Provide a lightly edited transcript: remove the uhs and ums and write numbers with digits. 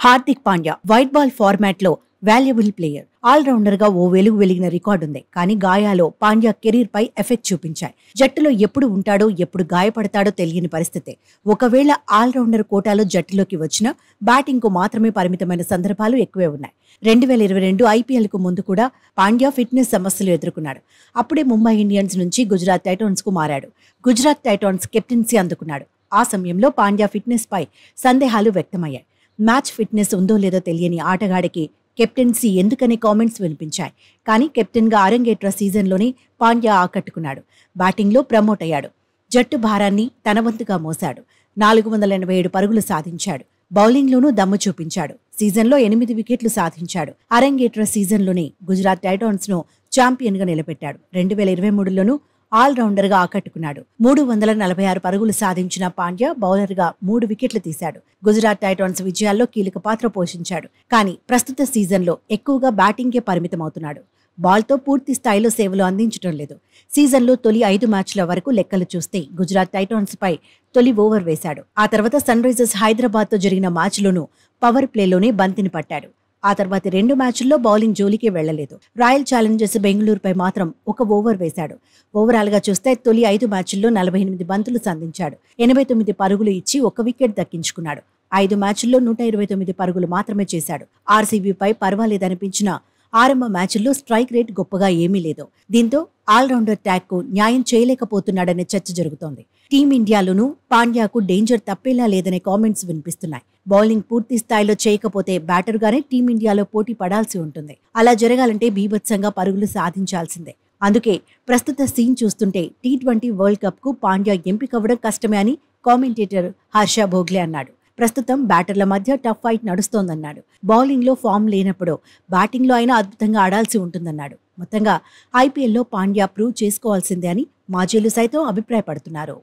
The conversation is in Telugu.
Hardik Pandya white ball format లో వాల్యుబుల్ ప్లేయర్. ఆల్రౌండర్ గా ఓ వెలుగు వెలిగిన రికార్డుంది. కానీ గాయాలు పాండ్యా కెరీర్ పై ఎఫెక్ట్ చూపించాయి. జట్టులో ఎప్పుడు ఉంటాడో ఎప్పుడు గాయపడతాడో తెలియని పరిస్థితి. ఒకవేళ ఆల్రౌండర్ కోటాలో జట్టులోకి వచ్చినా బ్యాటింగ్ కు మాత్రమే పరిమితమైన సందర్భాలు ఎక్కువే ఉన్నాయి. 2022 ఐపీఎల్ కు ముందు కూడా పాండ్యా ఫిట్నెస్ సమస్యలు ఎదుర్కొన్నాడు. అప్పుడే ముంబై ఇండియన్స్ నుంచి గుజరాత్ టైటాన్స్ కు మారాడు. గుజరాత్ టైటాన్స్ కెప్టెన్సీ అందుకున్నాడు. ఆ సమయంలో పాండ్యా ఫిట్నెస్ పై సందేహాలు వ్యక్తమయ్యాయి. మ్యాచ్ ఫిట్నెస్ ఉందో లేదో తెలియని ఆటగాడికి కెప్టెన్సీ ఎందుకనే కామెంట్స్ వినిపించాయి. కానీ కెప్టెన్ గా అరంగేట్ర సీజన్లోనే పాండ్యా ఆకట్టుకున్నాడు. బ్యాటింగ్లో ప్రమోట్ అయ్యాడు. జట్టు భారాన్ని తన వంతుగా మోశాడు. 487 పరుగులు సాధించాడు. బౌలింగ్లోనూ దమ్ము చూపించాడు. సీజన్లో 8 వికెట్లు సాధించాడు. అరంగేట్ర సీజన్లోనే గుజరాత్ టైటాన్స్ ను ఛాంపియన్ గా నిలబెట్టాడు. 2023లోనూ ఆల్రౌండర్ గా ఆకట్టుకున్నాడు. 346 పరుగులు సాధించిన పాండ్యా బౌలర్ గా 3 వికెట్లు తీశాడు. గుజరాత్ టైటాన్స్ విజయాల్లో కీలక పాత్ర పోషించాడు. కానీ ప్రస్తుత సీజన్లో ఎక్కువగా బ్యాటింగ్కే పరిమితమవుతున్నాడు. బాల్తో పూర్తి స్థాయిలో సేవలు అందించడం లేదు. సీజన్లో తొలి 5 మ్యాచ్ల వరకు లెక్కలు చూస్తే గుజరాత్ టైటాన్స్ పై తొలి ఓవర్ వేశాడు. ఆ తర్వాత సన్ రైజర్స్ హైదరాబాద్ తో జరిగిన మ్యాచ్లోనూ పవర్ ప్లేలోనే బంతిని పట్టాడు. ఆ తర్వాత 2 మ్యాచ్ల్లో బౌలింగ్ జోలికే వెళ్లలేదు. రాయల్ ఛాలెంజర్స్ బెంగళూరుపై మాత్రం ఒక ఓవర్ వేశాడు. ఓవరాల్ గా చూస్తే తొలి 5 మ్యాచ్ల్లో 48 బంతులు సంధించాడు. 89 పరుగులు ఇచ్చి 1 వికెట్ దక్కించుకున్నాడు. 5 మ్యాచ్ల్లో 129 పరుగులు మాత్రమే చేశాడు. ఆర్సీబీపై పర్వాలేదనిపించిన ఆరంభ మ్యాచ్ల్లో స్ట్రైక్ రేట్ గొప్పగా ఏమీ లేదు. దీంతో ఆల్రౌండర్ ట్యాగ్ కు న్యాయం చేయలేకపోతున్నాడనే చర్చ జరుగుతోంది. టీమిండియాలోనూ పాండ్యాకు డేంజర్ తప్పేలా లేదనే కామెంట్స్ వినిపిస్తున్నాయి. బౌలింగ్ పూర్తి స్థాయిలో చేయకపోతే బ్యాటర్గానే టీమిండియాలో పోటీ పడాల్సి ఉంటుంది. అలా జరగాలంటే బీభత్సంగా పరుగులు సాధించాల్సిందే. అందుకే ప్రస్తుత సీన్ చూస్తుంటే T20 వరల్డ్ కప్ కు పాండ్యా ఎంపికవ్వడం కష్టమే అని కామెంటేటర్ హర్ష భోగ్లే అన్నాడు. ప్రస్తుతం బ్యాటర్ల మధ్య టఫ్ ఫైట్ నడుస్తోందన్నాడు. బౌలింగ్లో ఫామ్ లేనప్పుడు బ్యాటింగ్లో అయినా అద్భుతంగా ఆడాల్సి ఉంటుందన్నాడు. మొత్తంగా ఐపీఎల్లో పాండ్యా ప్రూవ్ చేసుకోవాల్సిందే అని మాజీలు సైతం అభిప్రాయపడుతున్నారు.